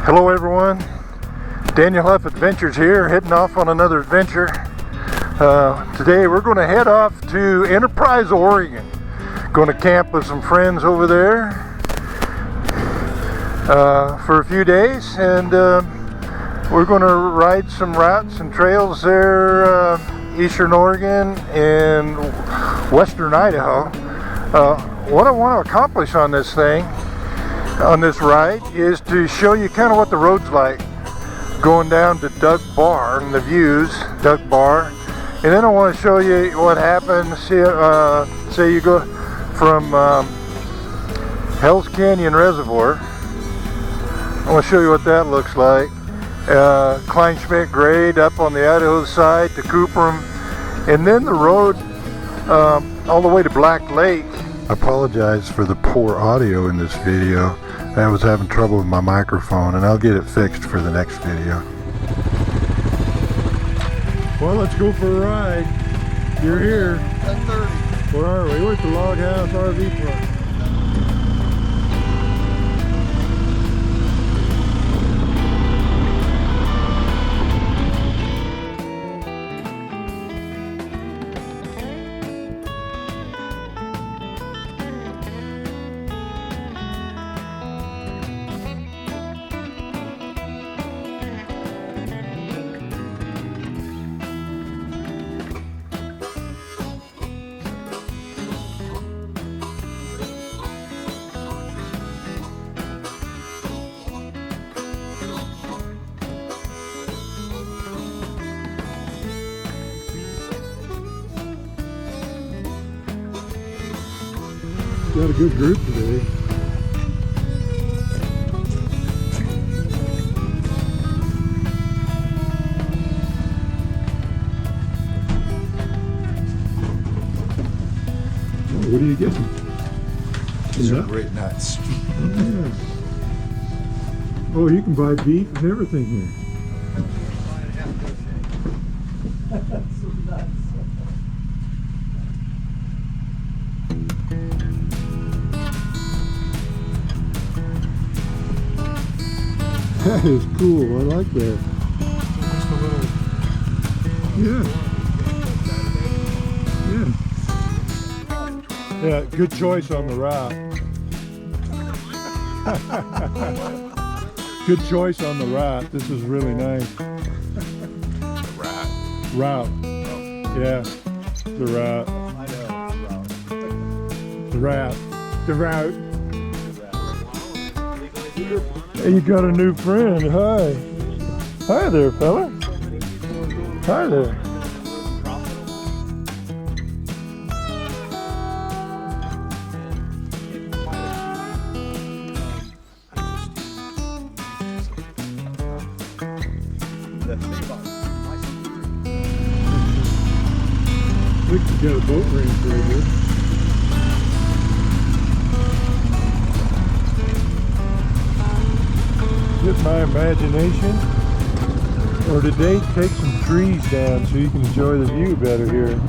Hello everyone, Daniel Huff Adventures here, heading off on another adventure. Today we're going to head off to Enterprise, Oregon. Going to camp with some friends over there for a few days, and we're going to ride some routes and trails there, Eastern Oregon and Western Idaho. What I want to accomplish on this ride, is to show you kind of what the road's like going down to Doug Bar and the views, Doug Bar, and then I want to show you what happens. Say you go from Hell's Canyon Reservoir. I want to show you what that looks like. Kleinschmidt grade up on the Idaho side to Cuprum, and then the road all the way to Black Lake. I apologize for the poor audio in this video. I was having trouble with my microphone, and I'll get it fixed for the next video. Well, let's go for a ride. You're here. 10:30. Where are we? We're at the Log House RV Park. Got a good group today. What are you getting? These are great nuts. Oh, yeah. Oh, you can buy beef and everything here. That is cool. I like that. Just a little. Yeah. Yeah, good choice on the route. Good choice on the route. This is really nice. Route. Oh. Yeah. The route. I know. The route. The route. Hey, you got a new friend. Hi. Hi there, fella. Hi there. Looks like you got a boat range right here. Get my imagination, or today take some trees down so you can enjoy the view better here.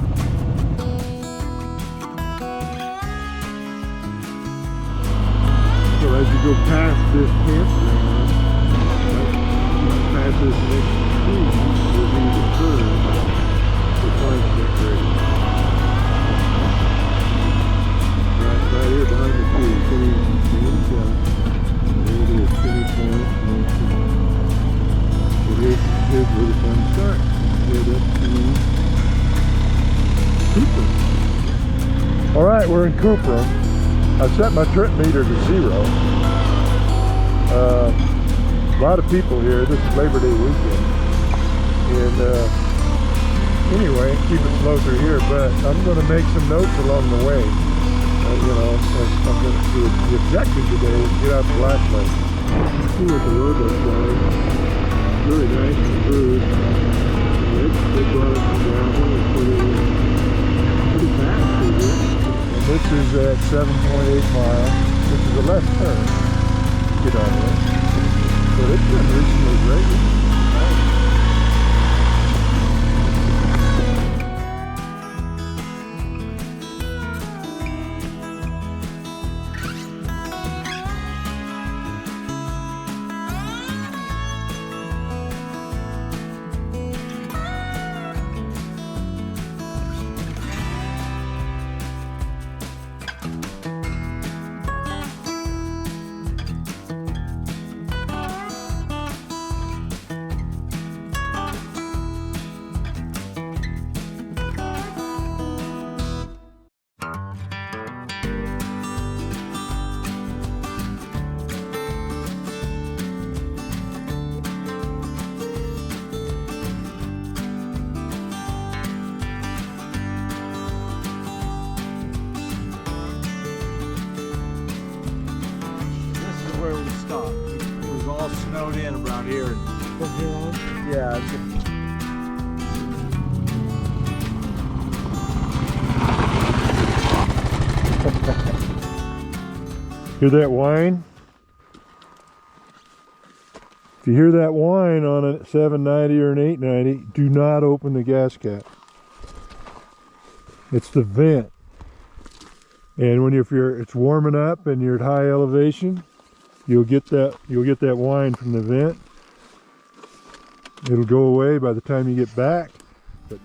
So as you go past this campground, past this next tree, will be the curve for Kleinschmidt grade. Right here behind the tree, so you can see inside. There it is, finish point. So here's where the fun starts. Head up to Cuprum. Alright, we're in Cuprum. I set my trip meter to 0. A lot of people here. This is Labor Day weekend. And anyway, keep it slow through here, but I'm going to make some notes along the way. The objective today is to get out to Black Lake. See what the road looks like. Really nice and smooth. They brought us some gravel and put it in pretty fast through here. And this is at 7.8 miles. This is a left turn. Get on there. But it's been reasonably great. snowed in around here. From here on? Yeah. Hear that whine? If you hear that whine on a 790 or an 890, do not open the gas cap. It's the vent. And when it's warming up and you're at high elevation, you'll get that whine from the vent. It'll go away by the time you get back. But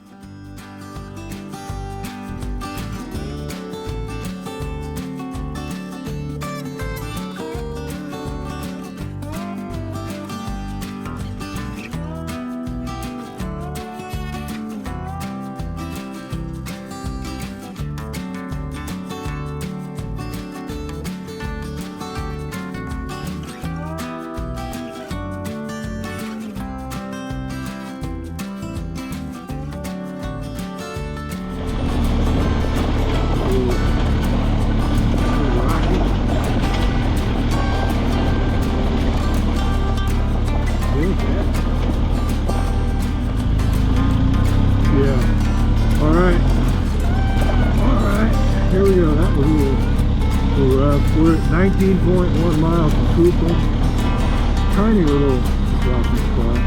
we're at 19.1 miles from Cuprum. Tiny little rocky spot.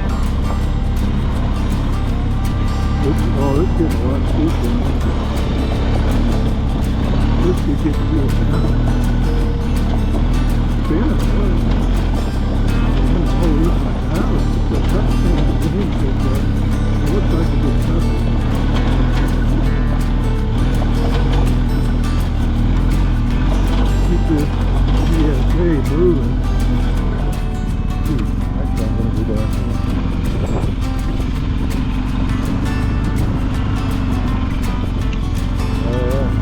It's getting a lot steeper. This could get to it now. Yeah, oh, look like that was the tough thing to do so far. It looks like a good tough. Keep this PSA moving. Actually, I'm going to do that. Alright.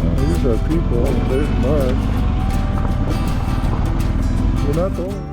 Well, here's our people. There's mud. We're not the only.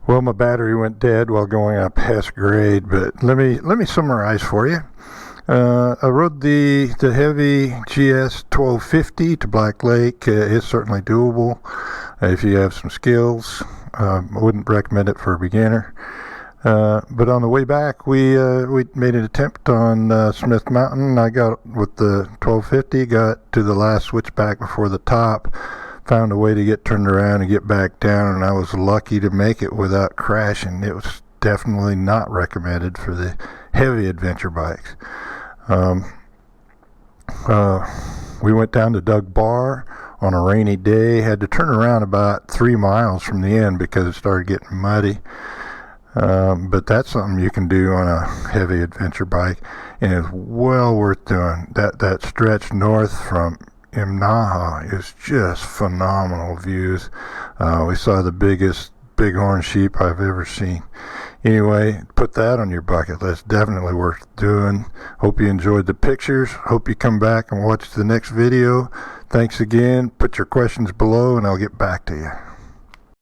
Well, my battery went dead while going up past grade, but let me summarize for you. I rode the heavy GS 1250 to Black Lake. It's certainly doable if you have some skills. I wouldn't recommend it for a beginner. But on the way back, we made an attempt on Smith Mountain. I got with the 1250, got to the last switchback before the top, found a way to get turned around and get back down, and I was lucky to make it without crashing. It was definitely not recommended for the heavy adventure bikes. We went down to Doug Bar on a rainy day. Had to turn around about 3 miles from the end because it started getting muddy. But that's something you can do on a heavy adventure bike, and it's well worth doing. That stretch north from Imnaha is just phenomenal views. We saw the biggest bighorn sheep I've ever seen. Anyway, put that on your bucket list. Definitely worth doing. Hope you enjoyed the pictures. Hope you come back and watch the next video. Thanks again. Put your questions below and I'll get back to you.